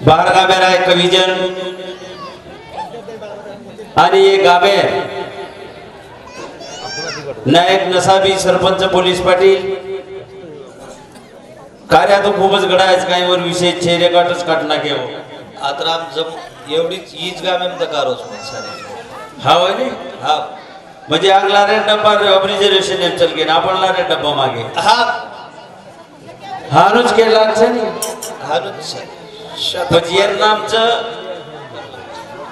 बार गाभेर आहे कविजन आणि एक गाभेर नायक नसाबी सरपंच पोलीस पाटील कार्य तो खूपच गडायच काही वर विशेष चेहरे काटच काटना घेऊ आता जम एवढीच हीच गाव कारोच सारे हा होय हा म्हणजे आगला रे डब्बा रिझर्वेशन चल गे आपण ला रे डब्बा मागे हा हानुच केला नाही हानुच म्हणजे नामचं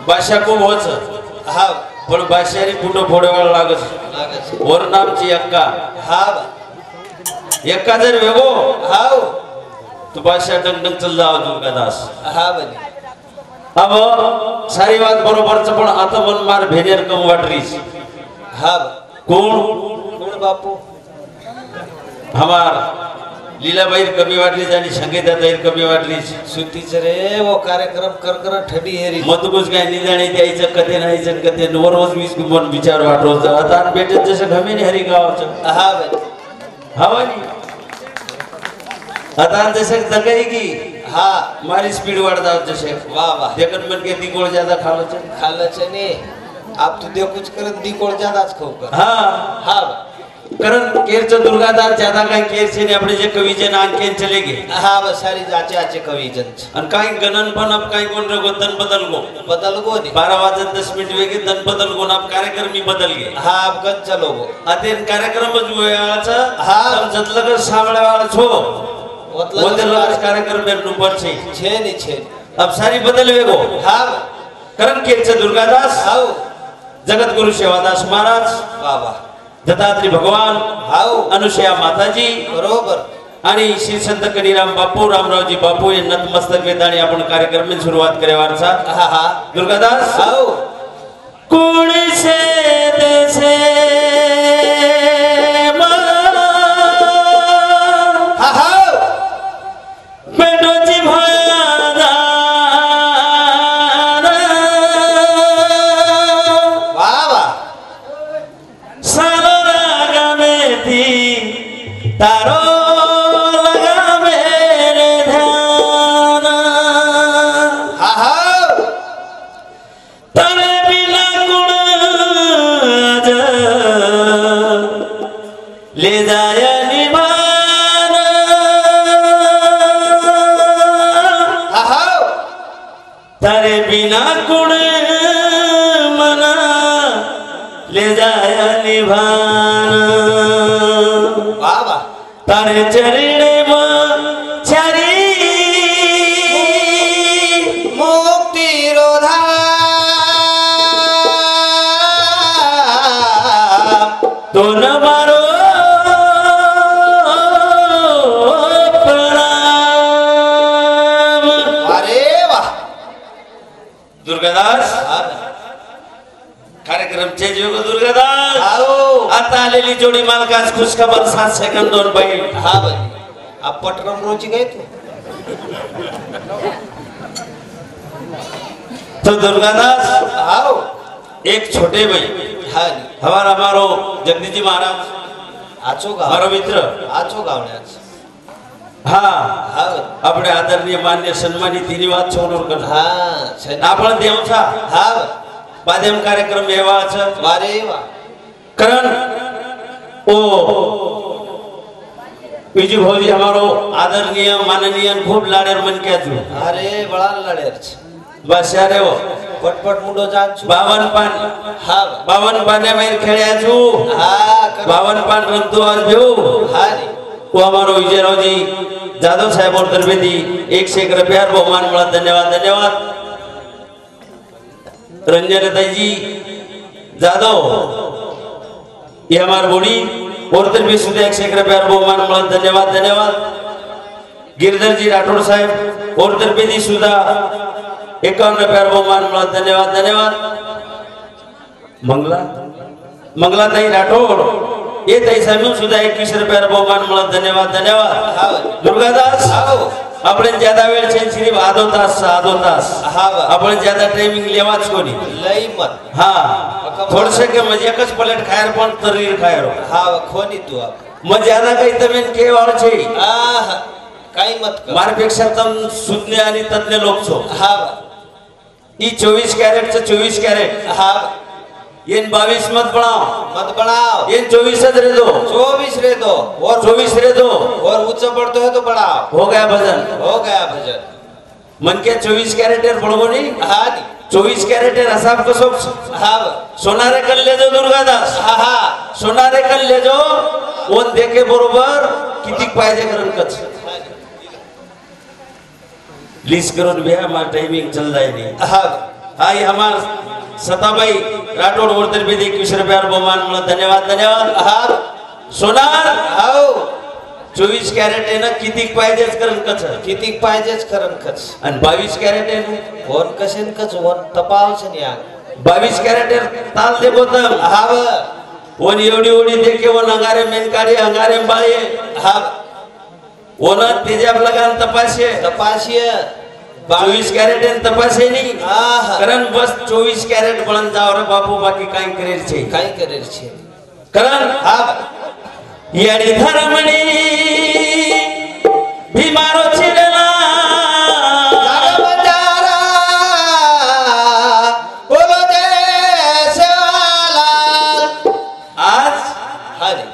भाषा खूप होच हा पण भाषारी कुठं फोडवायला लागत वर नामची एक्का हा एक्का जर वेगो हाव तो भाषा डंग चल जाव दुर्गादास हा बने अब सारी बात बरोबरच पण आता मन मार भेनेर कम वाटरीस हा कोण बापू हमार लीलाबाई कमी वाटली आणि संगीताताई कमी वाटली सुट्टीच रे वो कार्यक्रम कर ठडी हेरी मतकुच काय निदाणे द्यायचं कथे नाहीचं कथे रोज वीस गुण विचार वाटवत आता भेटत जसं घमे नाही हरी गावाचं हा बाई हवा नाही आता जसं दगाई की हा मारी स्पीड वाढता जसे वाह वाह देखन मन के दिकोळ ज्यादा खालच ने आप तो कुछ करत दिकोळ ज्यादाच खाऊ का हा हा कारण केरचं दुर्गादास ज्यादा काही केरचे ने अपने जे कविजन आणखीन चले गे हा बस सारी जाचे कविजन आणि काही गणन पण अब काही कोण रगो तन बदल गो 12 वाजत 10 मिनिट वेगे तन बदल गो आप कार्यक्रम मी बदल गे हा अब गन चलो गो अते कार्यक्रम जुयाचा हा समजतलं कर सामळे वाला छो मतलब कार्यक्रम में नंबर छे अब सारी बदल वेगो हा कारण केरचं दुर्गादास हाव जगत गुरु सेवादास महाराज वाह वाह दत्तात्री भगवान हाव अनुसया माताजी बरोबर आणि श्री संत कनीराम बापू रामरावजी बापू हे नतमस्तक वेदाणी आपण कार्यक्रम में सुरुवात करेवारचा हा हा दुर्गादास हाव कोण से देसे हा हा पेटोची भयादा वाह वाह तारो लगा मेरे ध्यान हा हा तरे बिना गुण ले जाय निभान हा हा तरे बिना गुण मना ले जाय निभान वाह वाह तारे चरणे चारी मुक्ति रोधा तो न मारो प्रणाम अरे वाह दुर्गादास कार्यक्रम चेंज हो दुर्गादास आता आलेली जोडी मालकास खुशखबर 7 सेकंद 2 बैल हा भाई आप पटरम रोजी गए थे तो दुर्गादास आओ एक छोटे भाई हाँ हमारो जगदीश जी महाराज आचो गाव हमारो मित्र आचो गावण्याच हाँ हाँ अपने आदरणीय मान्य सन्मानित तिनी वाद छोडून कर हाँ आपण देवचा हाँ पाद्यम कार्यक्रम येवाचं वारे वा करण ओ विजू भाऊजी हमारो आदरणीय माननीय खूब लाडेर मन के आजू अरे बड़ा लाडेर बस यारे वो पटपट मुंडो जान छु 52 पान हाँ 52 पाने में खेळ्या छु हाँ 52 पान रंतु और भेऊ हाँ वो हमारो विजयराव जी जादव साहेब और तरबेदी 101 रुपया बहुमान मला धन्यवाद धन्यवाद रंजनताई जी जादव ये हमार बोड़ी और तरबेदी सुधा 101 रुपया बहुमान मला धन्यवाद धन्यवाद गिरधर जी राठौड़ साहेब और तरबेदी सुधा 51 रुपया बहुमान मला धन्यवाद धन्यवाद मंगला ताई राठौड़ ये ताई साहेब सुधा 21 रुपया बहुमान मला धन्यवाद धन्यवाद दुर्गादास आपण ज्यादा वेळ छेन सिर्फ आधो तास आपण ज्यादा टाइमिंग लेवाच कोणी लई मत हाँ थोड़से के मजे कस प्लेट खायर पण तरीर खायर हाँ खोनी तू आप मग ज्यादा काही तमेन के वाळ छे काही मत कर मारपेक्षा तम सुज्ञ आणि तज्ञ लोक छो हा ई 24 कैरेट से 24 कैरेट हा ये 22 मत बढ़ाओ मत बढ़ाओ ये 24 रे दो 24 रे दो और 24 रे दो और ऊंचा पड़ते है तो बढ़ाओ हो गया भजन हो गया भजन मन के 24 कैरेट बढ़ो नहीं हा 24 कैरेट हिसाब को सब हा सोनारे कल ले जो दुर्गादास हा हा सोनारे कल ले जो ओन देखे बरोबर किती पाहिजे करून कच लिस्ट करून बिया मा टाइमिंग चल जाए नहीं हा हाय हमार सताबाई राठोड वर्तन भी 21 रुपया बहुमान मला धन्यवाद धन्यवाद हा सोनार हाव 24 कॅरेट आहे ना किती पाहिजेच करून कच किती पाहिजेच करण कच आणि 22 कॅरेट आहे ना कोण कसेन कच वन तपावसन या 22 कॅरेट ताल दे बोतम हाव वन एवढी एवढी देखे वन अंगारे मेनकाडी अंगारे बाळे हा वन तेजाब लगान तपासे तपाशिय 22 कैरेट तपासे नहीं आहा करण बस 24 कैरेट बन जाओ रे बापू बाकी काई करेल छे काही करेल छे करण हा याडी धर्मणी भीमारो छिडला जाग बंजारा बोलो देशवाला आज हारी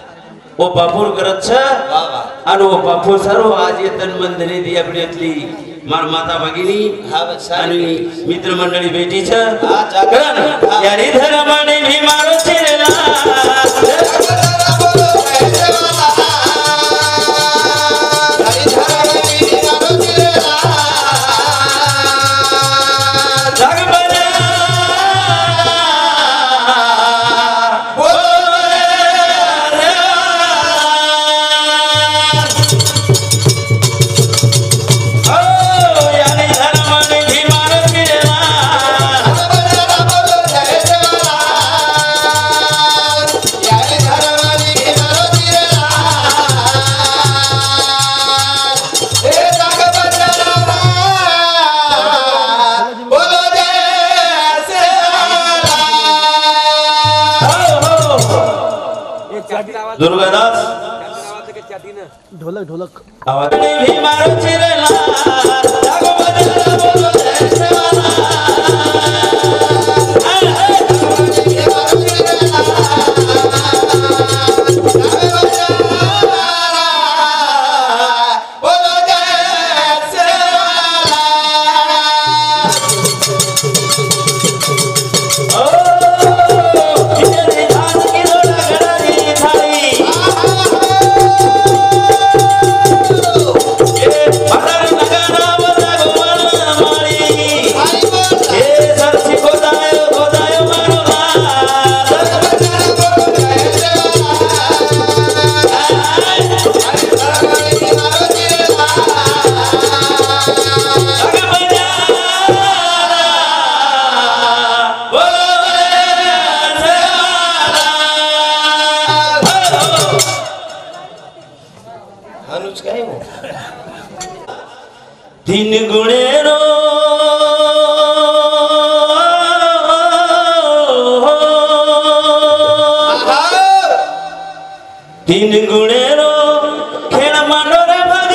ओ बापूर करत छ वा वा आणि ओ बापू सर्व आज येतन मंदिरे दी आपल्यातली मार माता भगिनी हा आणि मित्रमंडळी भेटी छ हा जाग करण याडी धर्मणी भीमारो छिडला दुर्गादास ढोलक ढोलक आवाज भी मारो चिरला जागो बजला बोलो देशवाला बोलो देशवाला अनुज काय हो तीन गुणेरो तीन गुणेरो खेळ मांडो रे भगवान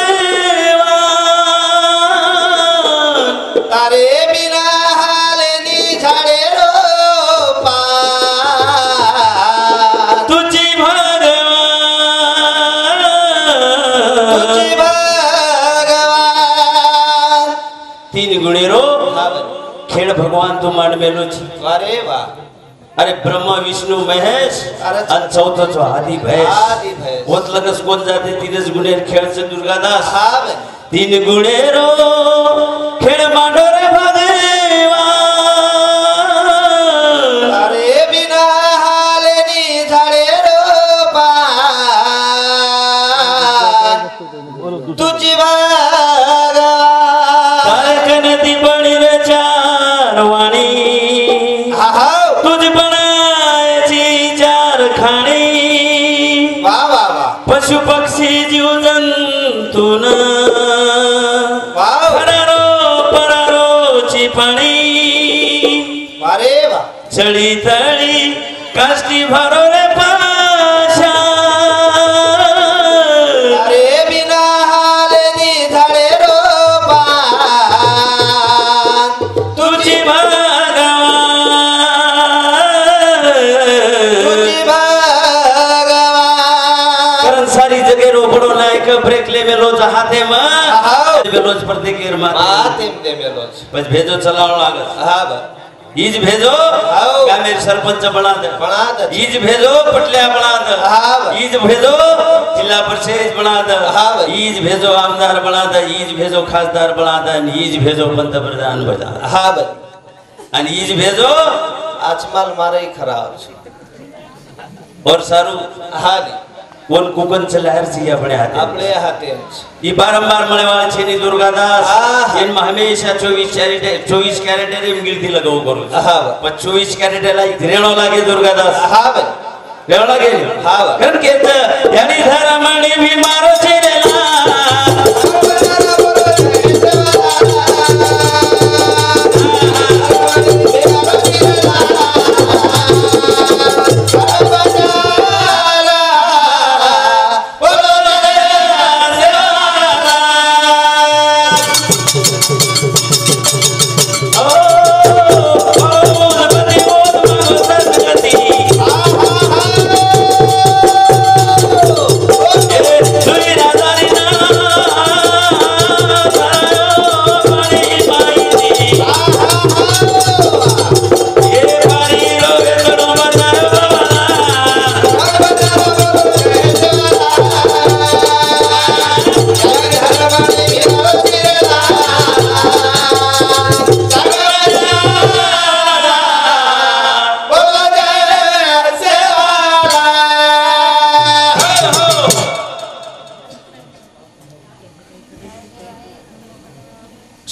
तारे बिना हालेनी झाडे रोपा तुझी भगवान तुझी भगवान तीन गुणेरो खेळ भगवान तू मांड मेलो छी अरे वा अरे ब्रह्मा विष्णू महेश अरे आणि चौथाचो आदि भैस आदि भैस. होत लगस कोण जाते तीनच गुणेर खेळचे दुर्गादास हा बे. तीन गुणेरो खेळ मांडो रे भगवान तारे बिना हालेनी झाडे रोपा तुझी भगवान तारक नदी बळी रे चार वाणी हा तुझ बनायची चार खाणी वा वा वा पशु पक्षी जीव जंतून वाव परारो परारोची पाणी अरे वा चळी तळी काष्टी भरो रे पाशा तारे बिना हालेनी ब्रेक ले मेलो हाथे में मेलोज प्रत्येक गिर माते दे मेलोज बस भेजो चलाओ लागत हा बा ईज भेजो का मेरे सरपंच बना दे ईज भेजो पटल्या बना दे ईज भेजो जिला परिषद बना दे ईज भेजो आमदार बना दे ईज भेजो खासदार बना दे ईज भेजो पंतप्रधान बना हा बा आणि ईज भेजो आजमाल मारे खराब और सारू हा कोण कुकन लहर सी अपने हाथे ये बारंबार मळे वाले छेनी दुर्गादास इन में हमेशा 24 कैरेट रे गिलती लगाओ करू हां 24 कैरेट ला रेणो लागे दुर्गादास हां बा रेणो लागे हां कारण के यानी धर्मणी भी मारो छेला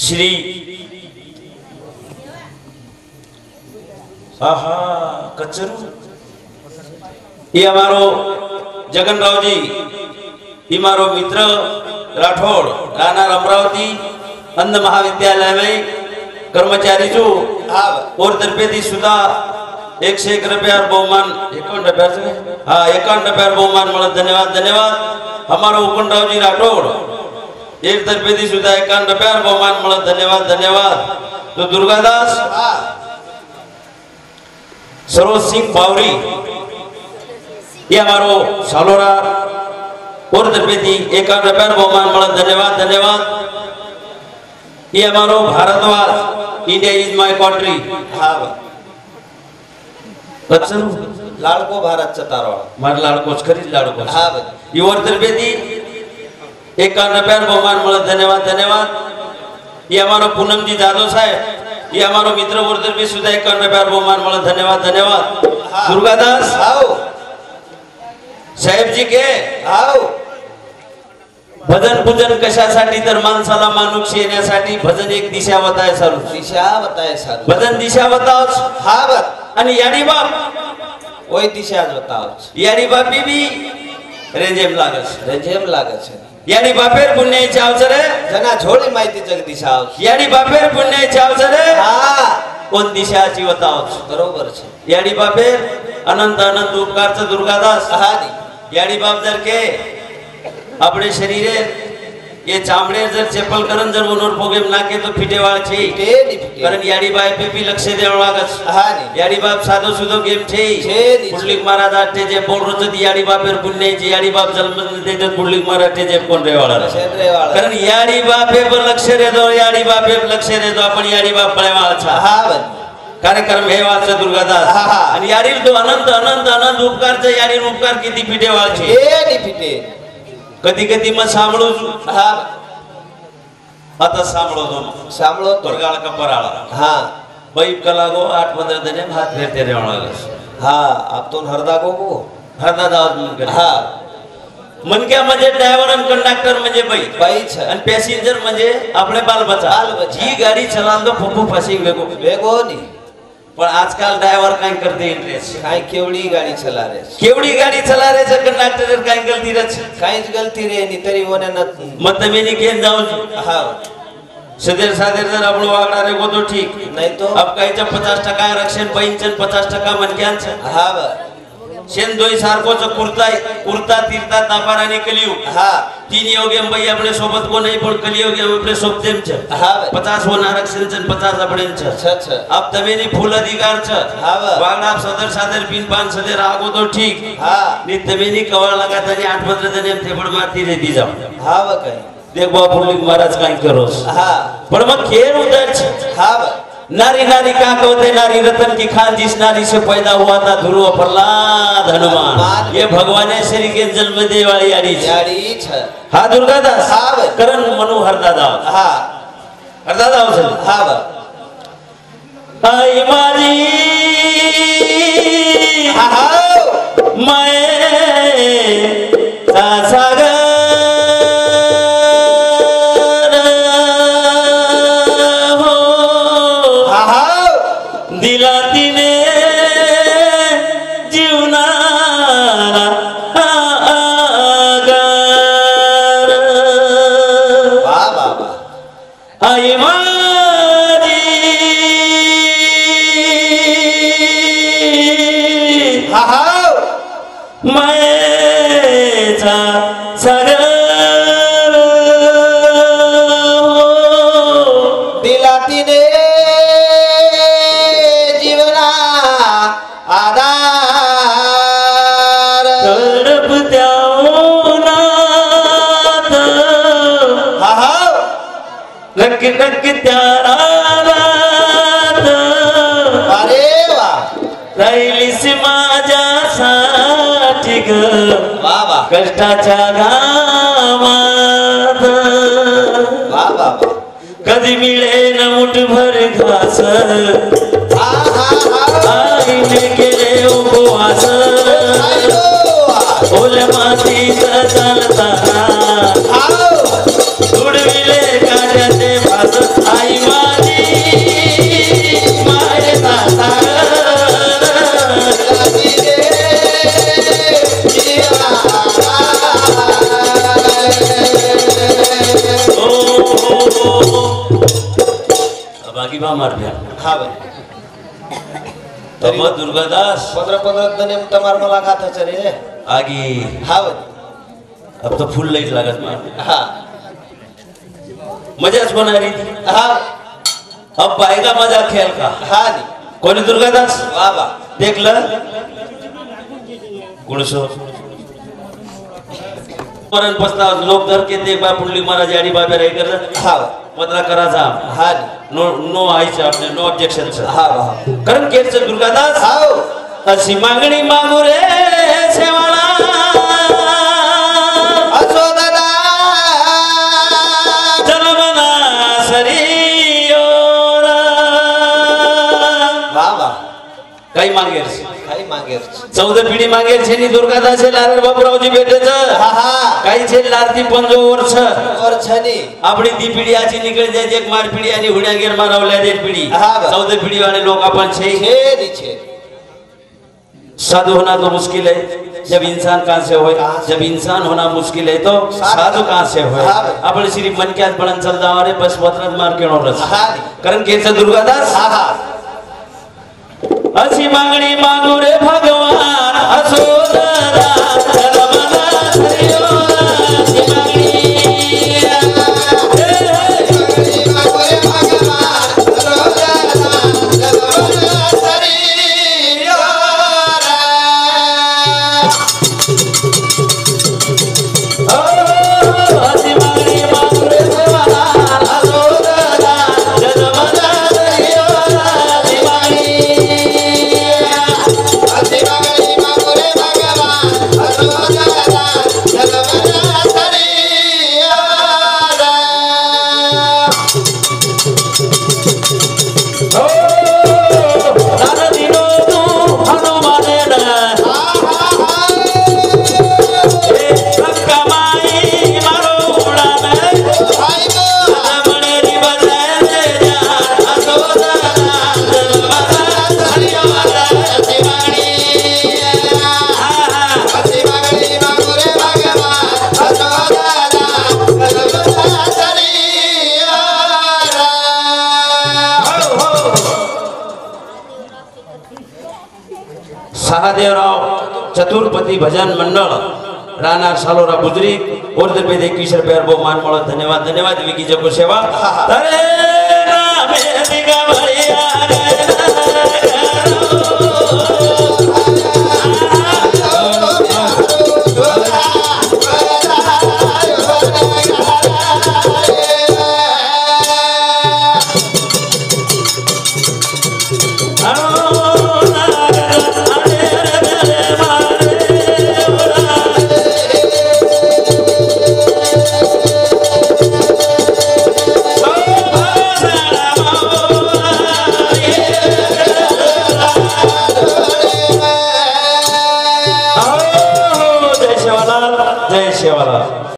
श्री आहा कचरू ये हमारो जगनराव जी ये मारो मित्र राठौड़ राणा अमरावती अंध महाविद्यालय में कर्मचारी जो और तरफेदी सुधा 101 रुपया बहुमान 51 रुपया से हाँ 51 रुपया बहुमान मला धन्यवाद धन्यवाद हमारो उकनराव जी राठौड़ एक तरफेदी सुधा 51 रुपया बहुमान मला धन्यवाद धन्यवाद तो दुर्गादास सरोज सिंह बावरी ये हमारो सालोरा और तरफेदी 51 रुपया बहुमान मला धन्यवाद धन्यवाद ये हमारो भारतवास इंडिया इज माय कंट्री हाँ बच्चन लाडको भारत चतारवाळ मार लाडकोच खरीच लाडकोच हाँ ये और तरफेदी 51 रुपया बहुमान मला धन्यवाद धन्यवाद ये हमारो पूनम जी जादव साहब ये हमारो मित्र और तरफे सुधा 51 रुपया बहुमान मला धन्यवाद धन्यवाद दुर्गादास आओ साहेब जी के आओ भजन पूजन कशासाठी तर माणसाला माणूस येण्यासाठी भजन एक दिशा बताय सारू दिशा बताए सर भजन दिशा बताओ हाँ बत आणि याडी बाप वही दिशा बताओ याडी बापी बी रेंजेम लागस रेजेम लागे छे याडी बापेर पुण्याची अवसरे जना झोडी माहिती जग दिशा याडी बापेर पुण्याची अवसरे हाँ कोण दिशाची बताओ बरोबर छे याडी बापेर अनंत अनंत उपकारच दुर्गादास हाँ याडी बाप जर के अपने शरीरे ये चामड़े जर चेपल करन जर उनोर प्रोग्राम नाके तो फिटे वाळ छे कारण याडी बाय पे भी लक्ष देवा लागस हाँ नी याडी बाप साधो सुधो गेम छे पुंडलिक महाराज आटे जे बोल रोज याडी बापेर पुण्य जी याडी बाप जन्म देते पुंडलिक महाराज जे कोण रेवाळा कारण याडी बापे पर लक्ष रे दो याडी बापे लक्ष रे दो आपण याडी बाप पळेवाळ छा हाँ कार्यक्रम हे वाच दुर्गादास आणि याडी तो अनंत अनंत अनंत उपकारचे याडी उपकार किती फिटे वाळ छे फिटे कधी कधी मग सांभळू हाँ आता सांभळो तो सांभळो तोरगाळ कपराळा हाँ बैप कला गो 8-15 दिन हात फेरते रेवणा लागस हाँ आप तो हरदा को हरदा दावत मन हाँ मनक्या म्हणजे ड्रायव्हर आणि कंडक्टर म्हणजे बाई छे आणि पॅसेंजर म्हणजे आपले बालबच्चा ही गाडी चलावतो फुफू फाशी वेगो वेगो नी पण आजकाल ड्रायव्हर काय करते इंटरेस्ट काय केवड़ी गाड़ी चला रे केवड़ी गाडी चला रे कंडक्टर काय गलती रच काहीच गलती रे नी तरी ओने न मत मी नी केन जाऊ हाँ सदर सादर जर आपण वागणार रे तो ठीक नहीं तो अब काहीच्या 50% आरक्षण 50% मनक्यांचं हाँ शेंदोई सारखोच कुर्ता तीर्था तापार आणि कलियुग हा तीन योग्य भाई अपने सोबत को नहीं पण कलियुग अपने सोबतेम छ हा 50 होन आरक्षण छ 50 अपडेन छ अच्छा अब तमेनी फूल अधिकार छ हा वागडा सदर सादर पिन पान सदर आगो तो ठीक हा नि तमेनी कवळ लगात आणि 8 15 जण थेपड मारती रेती जाऊ हा काय देख बापुलिक महाराज काय करोस हा पण मग खेळ उधर छ हा नारी नारी का कहते नारी रतन की खान जिस नारी से पैदा हुआ था ध्रुव प्रहलाद हनुमान ये भगवान श्री के जन्म दे वाली यारी छ हा दुर्गादास हा करण मनोहर दादा हा दादा हा आई माझी हा मैं सागर दिला तिने जीवना आई माझी मैचा सागर दिला तिने जीवना आधार तडपत्या उन्हात नक्क नक्क त्या रानात अरे वा राहिलीस माझ्यासाठी ग वा वा कष्टाच्या घामात वा वा कधी मिळेल मुठभर घास आईने केले उपवास ओल्या मातीत चालताना उडविले काट्याचे भास आई माझी मायेचा बाकी बा मार द्या हा भाई तरी दुर्गादास 15 जण तमार मला खाताच रे आगी हा भाई अब तो फुल लाइट लागत मार हा मजाच होणारी हा अब पाएगा मजा खेल का हा नी कोणी दुर्गादास वा वा देखलं गुणसो मरण पस्ताव लोक धर के ते बापुली महाराज आडी बाबे रे कर हा पत्रा कराचा हा नो नो आईचे आपले नो ऑब्जेक्शन हा कारण केरच दुर्गादास हाव अशी मागणी मागू रे सेवाला असो दादा जन्मना सरियोरा वा वा काही मागेर काही मागेर 14 पिढी मागेर છે ની दुर्गादास लाल बाबूरावजी भेटे छ हा हा काही છે लारती 15 वर्ष वर्षानी आपली ती पिढी आची निकळ जाय एक मार पिढी आणि हुड्या गेर मारवल्या देत पिढी हा 14 पिढी वाले लोग अपन छे छे नीचे साधु होना तो मुश्किल है जब इंसान कहां से होए जब इंसान होना मुश्किल है तो साधु कहां से होए आपण श्री मन के बळन चल जावारे बस वत्रत मार केणो रस कारण केच दुर्गादास हा हा अशी मागणी मागू रे भगवान असो दादा जन्मना हरिओरा अशी मागणी मागो रे भगवान असो दादा जन्मना हरिओरा अशी मागणी मागू रे भगवान असो दादा जन्मना हरिओरा अशी मागणी चतुर्पती भजन मंडळ राहणार सालोरा बुद्रुक और 21 रुपये बहुमान मिळत धन्यवाद धन्यवाद विकी जगो सेवा